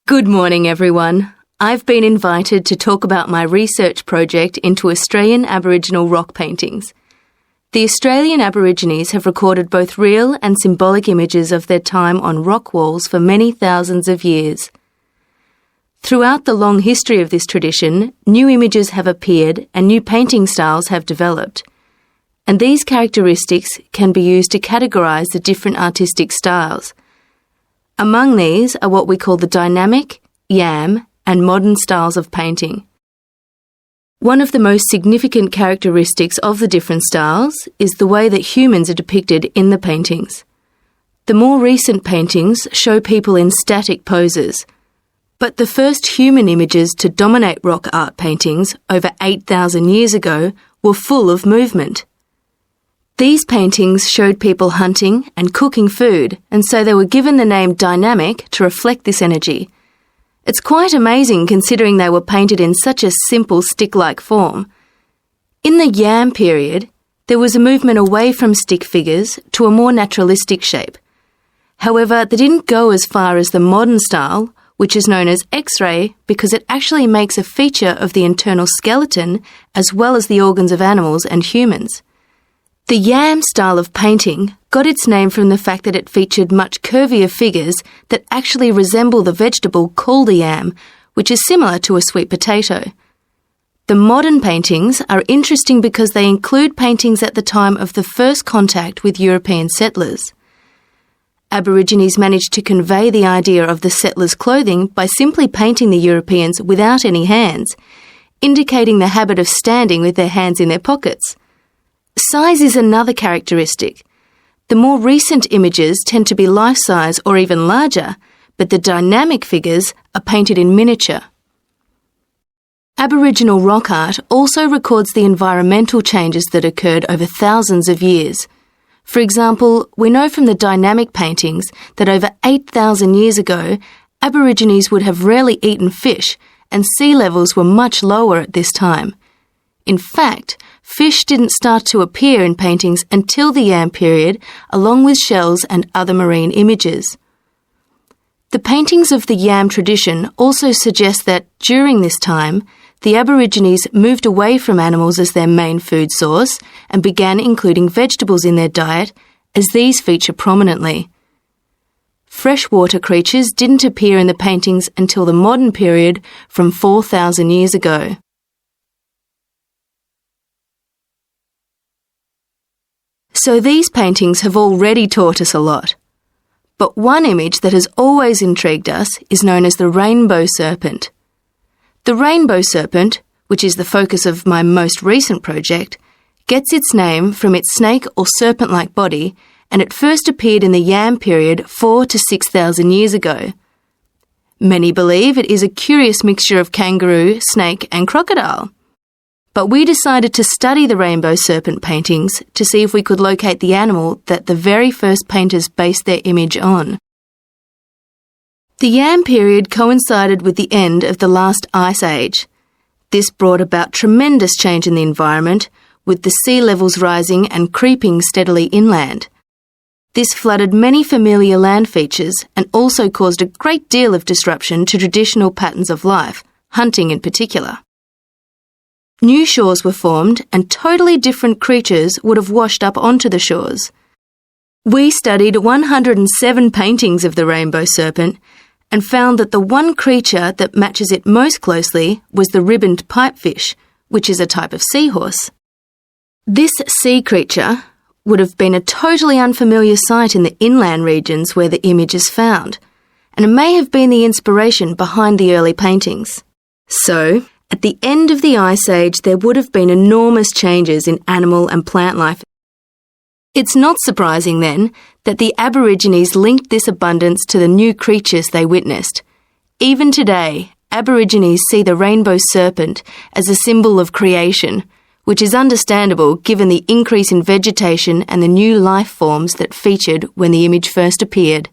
Good morning, everyone. I've been invited to talk about my research project into Australian Aboriginal rock paintings. The Australian Aborigines have recorded both real and symbolic images of their time on rock walls for many thousands of years. Throughout the long history of this tradition, new images have appeared and new painting styles have developed. And these characteristics can be used to categorise the different artistic styles. Among these are what we call the dynamic, yam, and modern styles of painting. One of the most significant characteristics of the different styles is the way that humans are depicted in the paintings. The more recent paintings show people in static poses, but the first human images to dominate rock art paintings over 8,000 years ago were full of movement. These paintings showed people hunting and cooking food, and so they were given the name dynamic to reflect this energy. It's quite amazing considering they were painted in such a simple stick-like form. In the yam period, there was a movement away from stick figures to a more naturalistic shape. However, they didn't go as far as the modern style, which is known as X-ray because it actually makes a feature of the internal skeleton as well as the organs of animals and humans. The yam style of painting got its name from the fact that it featured much curvier figures that actually resemble the vegetable called a yam, which is similar to a sweet potato. The modern paintings are interesting because they include paintings at the time of the first contact with European settlers. Aborigines managed to convey the idea of the settlers' clothing by simply painting the Europeans without any hands, indicating the habit of standing with their hands in their pockets. Size is another characteristic. The more recent images tend to be life-size or even larger, but the dynamic figures are painted in miniature. Aboriginal rock art also records the environmental changes that occurred over thousands of years. For example, we know from the dynamic paintings that over 8,000 years ago, Aborigines would have rarely eaten fish, and sea levels were much lower at this time. In fact, fish didn't start to appear in paintings until the yam period, along with shells and other marine images. The paintings of the yam tradition also suggest that, during this time, the Aborigines moved away from animals as their main food source and began including vegetables in their diet, as these feature prominently. Freshwater creatures didn't appear in the paintings until the modern period from 4,000 years ago. So these paintings have already taught us a lot. But one image that has always intrigued us is known as the rainbow serpent. The rainbow serpent, which is the focus of my most recent project, gets its name from its snake or serpent-like body, and it first appeared in the yam period 4,000 to 6,000 years ago. Many believe it is a curious mixture of kangaroo, snake and crocodile. But we decided to study the rainbow serpent paintings to see if we could locate the animal that the very first painters based their image on. The yam period coincided with the end of the last ice age. This brought about tremendous change in the environment, with the sea levels rising and creeping steadily inland. This flooded many familiar land features and also caused a great deal of disruption to traditional patterns of life, hunting in particular. New shores were formed and totally different creatures would have washed up onto the shores. We studied 107 paintings of the rainbow serpent and found that the one creature that matches it most closely was the ribboned pipefish, which is a type of seahorse. This sea creature would have been a totally unfamiliar sight in the inland regions where the image is found, and it may have been the inspiration behind the early paintings. So, at the end of the Ice Age, there would have been enormous changes in animal and plant life. It's not surprising, then, that the Aborigines linked this abundance to the new creatures they witnessed. Even today, Aborigines see the rainbow serpent as a symbol of creation, which is understandable given the increase in vegetation and the new life forms that featured when the image first appeared.